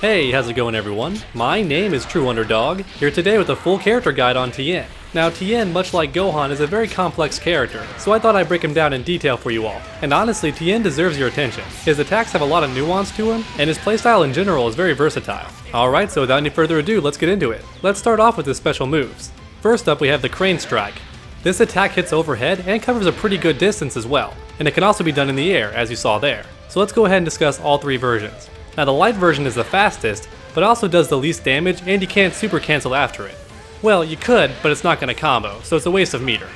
Hey, how's it going everyone? My name is True Underdog, here today with a full character guide on Tien. Now Tien, much like Gohan, is a very complex character, so I thought I'd break him down in detail for you all. And honestly, Tien deserves your attention. His attacks have a lot of nuance to him, and his playstyle in general is very versatile. Alright, so without any further ado, let's get into it. Let's start off with his special moves. First up we have the Crane Strike. This attack hits overhead and covers a pretty good distance as well, and it can also be done in the air, as you saw there. So let's go ahead and discuss all three versions. Now the light version is the fastest, but also does the least damage and you can't super cancel after it. Well, you could, but it's not going to combo, so it's a waste of meter.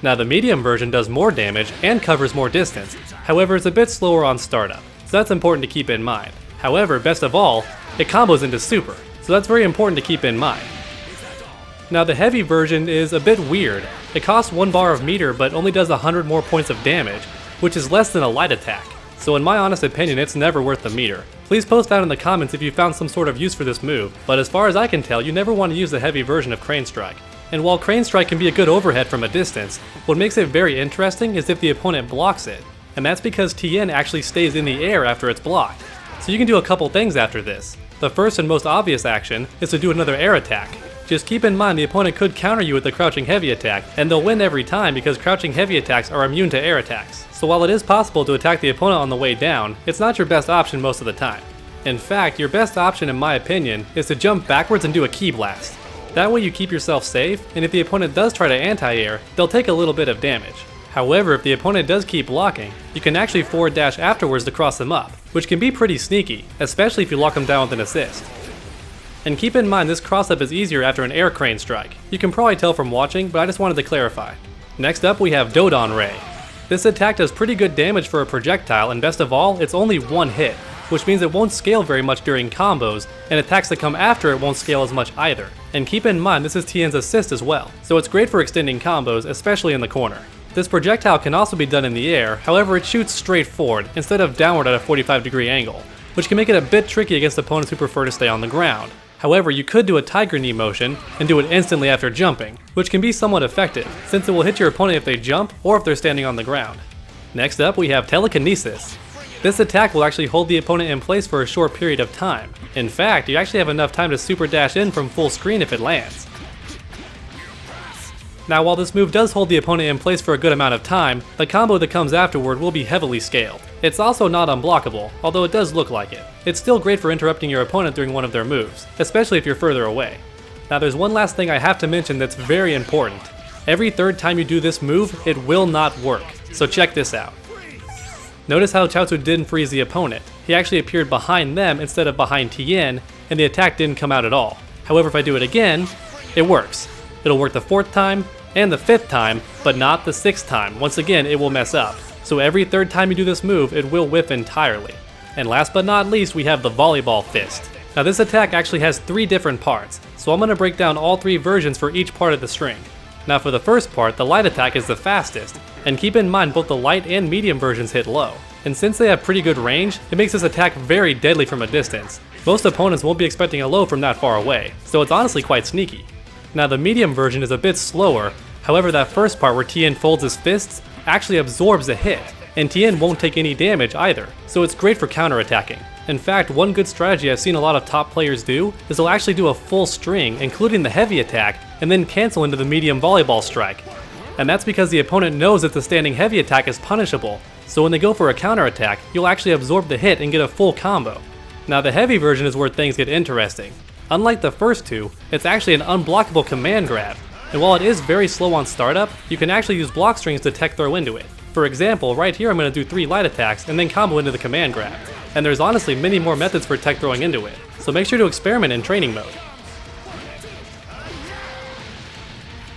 Now the medium version does more damage and covers more distance, however it's a bit slower on startup, so that's important to keep in mind. However, best of all, it combos into super, so that's very important to keep in mind. Now the heavy version is a bit weird. It costs 1 bar of meter but only does 100 more points of damage, which is less than a light attack. So in my honest opinion, it's never worth the meter. Please post down in the comments if you found some sort of use for this move, but as far as I can tell, you never want to use the heavy version of Crane Strike. And while Crane Strike can be a good overhead from a distance, what makes it very interesting is if the opponent blocks it. And that's because Tien actually stays in the air after it's blocked. So you can do a couple things after this. The first and most obvious action is to do another air attack. Just keep in mind the opponent could counter you with the crouching heavy attack, and they'll win every time because crouching heavy attacks are immune to air attacks. So while it is possible to attack the opponent on the way down, it's not your best option most of the time. In fact, your best option in my opinion is to jump backwards and do a ki blast. That way you keep yourself safe, and if the opponent does try to anti-air, they'll take a little bit of damage. However, if the opponent does keep blocking, you can actually forward dash afterwards to cross them up, which can be pretty sneaky, especially if you lock them down with an assist. And keep in mind this cross up is easier after an air crane strike. You can probably tell from watching, but I just wanted to clarify. Next up we have Dodon Ray. This attack does pretty good damage for a projectile, and best of all, it's only one hit, which means it won't scale very much during combos, and attacks that come after it won't scale as much either. And keep in mind this is Tien's assist as well, so it's great for extending combos, especially in the corner. This projectile can also be done in the air, however it shoots straight forward instead of downward at a 45-degree angle, which can make it a bit tricky against opponents who prefer to stay on the ground. However, you could do a tiger knee motion and do it instantly after jumping, which can be somewhat effective, since it will hit your opponent if they jump or if they're standing on the ground. Next up we have Telekinesis. This attack will actually hold the opponent in place for a short period of time. In fact, you actually have enough time to super dash in from full screen if it lands. Now while this move does hold the opponent in place for a good amount of time, the combo that comes afterward will be heavily scaled. It's also not unblockable, although it does look like it. It's still great for interrupting your opponent during one of their moves, especially if you're further away. Now there's one last thing I have to mention that's very important. Every third time you do this move, it will not work, so check this out. Notice how Chaozu didn't freeze the opponent. He actually appeared behind them instead of behind Tien, and the attack didn't come out at all. However, if I do it again, it works. It'll work the 4th time, and the 5th time, but not the 6th time. Once again, it will mess up. So every third time you do this move, it will whiff entirely. And last but not least, we have the Volleyball Fist. Now this attack actually has 3 different parts, so I'm going to break down all 3 versions for each part of the string. Now for the first part, the light attack is the fastest, and keep in mind both the light and medium versions hit low. And since they have pretty good range, it makes this attack very deadly from a distance. Most opponents won't be expecting a low from that far away, so it's honestly quite sneaky. Now the medium version is a bit slower, however that first part where Tien folds his fists actually absorbs a hit, and Tien won't take any damage either, so it's great for counterattacking. In fact, one good strategy I've seen a lot of top players do is they'll actually do a full string, including the heavy attack, and then cancel into the medium volleyball strike. And that's because the opponent knows that the standing heavy attack is punishable, so when they go for a counterattack, you'll actually absorb the hit and get a full combo. Now the heavy version is where things get interesting. Unlike the first two, it's actually an unblockable command grab, and while it is very slow on startup, you can actually use block strings to tech throw into it. For example, right here I'm going to do 3 light attacks and then combo into the command grab. And there's honestly many more methods for tech throwing into it, so make sure to experiment in training mode.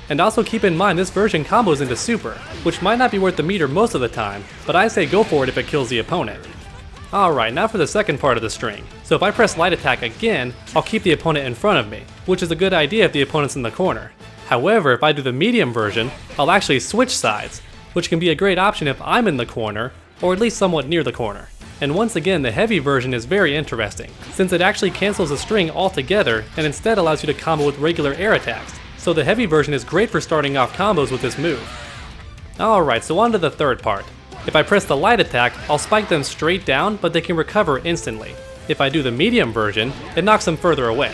And also keep in mind this version combos into super, which might not be worth the meter most of the time, but I say go for it if it kills the opponent. Alright, now for the second part of the string. So if I press light attack again, I'll keep the opponent in front of me, which is a good idea if the opponent's in the corner. However, if I do the medium version, I'll actually switch sides, which can be a great option if I'm in the corner, or at least somewhat near the corner. And once again, the heavy version is very interesting, since it actually cancels the string altogether and instead allows you to combo with regular air attacks. So the heavy version is great for starting off combos with this move. Alright, so on to the third part. If I press the light attack, I'll spike them straight down, but they can recover instantly. If I do the medium version, it knocks them further away.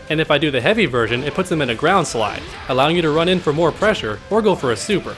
And if I do the heavy version, it puts them in a ground slide, allowing you to run in for more pressure or go for a super.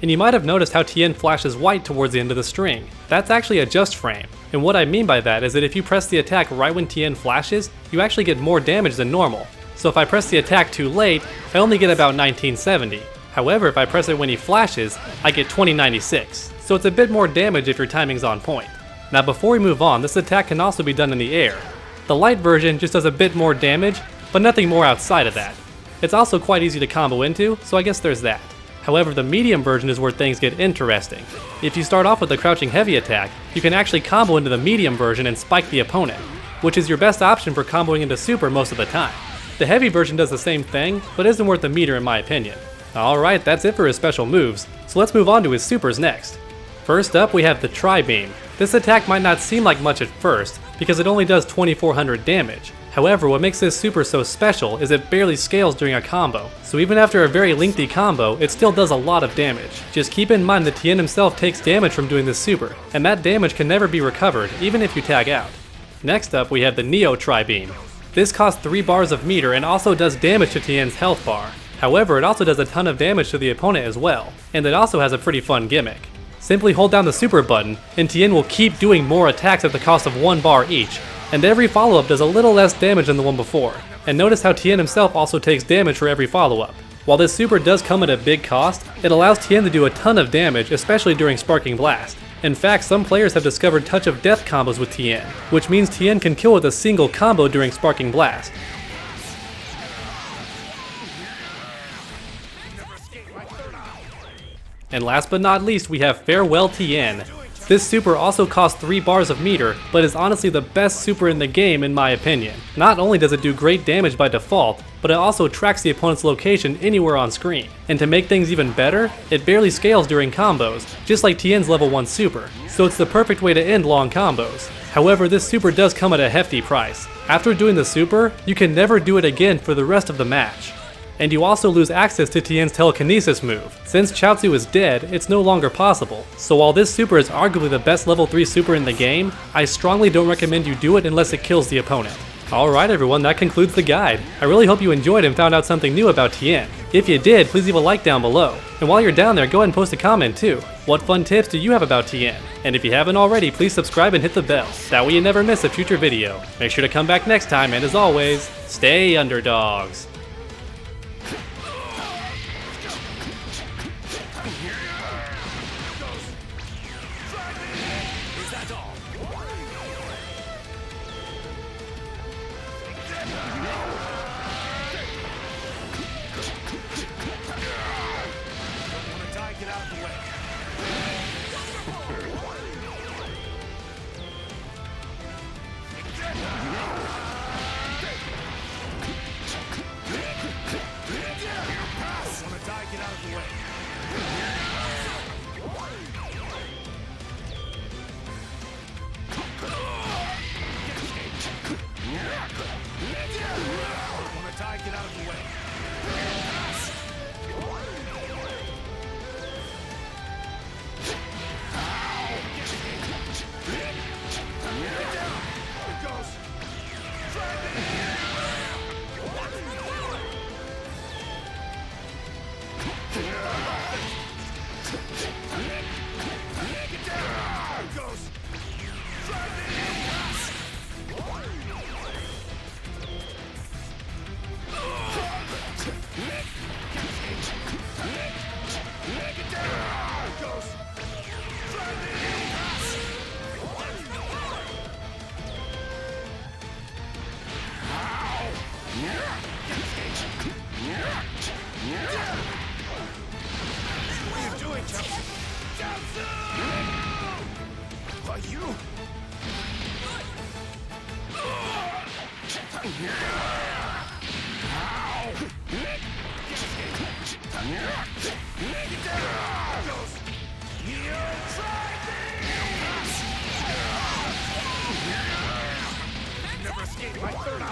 And you might have noticed how Tien flashes white towards the end of the string. That's actually a just frame. And what I mean by that is that if you press the attack right when Tien flashes, you actually get more damage than normal. So if I press the attack too late, I only get about 1970. However, if I press it when he flashes, I get 2096. So it's a bit more damage if your timing's on point. Now before we move on, this attack can also be done in the air. The light version just does a bit more damage, but nothing more outside of that. It's also quite easy to combo into, so I guess there's that. However, the medium version is where things get interesting. If you start off with the crouching heavy attack, you can actually combo into the medium version and spike the opponent, which is your best option for comboing into super most of the time. The heavy version does the same thing, but isn't worth the meter in my opinion. Alright, that's it for his special moves, so let's move on to his supers next. First up, we have the Tri-Beam. This attack might not seem like much at first, because it only does 2400 damage. However, what makes this super so special is it barely scales during a combo, so even after a very lengthy combo, it still does a lot of damage. Just keep in mind that Tien himself takes damage from doing this super, and that damage can never be recovered, even if you tag out. Next up, we have the Neo Tri-Beam. This costs 3 bars of meter and also does damage to Tien's health bar. However, it also does a ton of damage to the opponent as well, and it also has a pretty fun gimmick. Simply hold down the super button, and Tien will keep doing more attacks at the cost of 1 bar each, and every follow-up does a little less damage than the one before. And notice how Tien himself also takes damage for every follow-up. While this super does come at a big cost, it allows Tien to do a ton of damage, especially during Sparking Blast. In fact, some players have discovered Touch of Death combos with Tien, which means Tien can kill with a single combo during Sparking Blast. And last but not least, we have Farewell Tien. This super also costs 3 bars of meter, but is honestly the best super in the game in my opinion. Not only does it do great damage by default, but it also tracks the opponent's location anywhere on screen. And to make things even better, it barely scales during combos, just like Tien's level 1 super, so it's the perfect way to end long combos. However, this super does come at a hefty price. After doing the super, you can never do it again for the rest of the match. And you also lose access to Tien's Telekinesis move. Since Chaozu is dead, it's no longer possible. So while this super is arguably the best level 3 super in the game, I strongly don't recommend you do it unless it kills the opponent. Alright everyone, that concludes the guide. I really hope you enjoyed and found out something new about Tien. If you did, please leave a like down below. And while you're down there, go ahead and post a comment too. What fun tips do you have about Tien? And if you haven't already, please subscribe and hit the bell. That way you never miss a future video. Make sure to come back next time, and as always, stay underdogs. Never escape my third eye.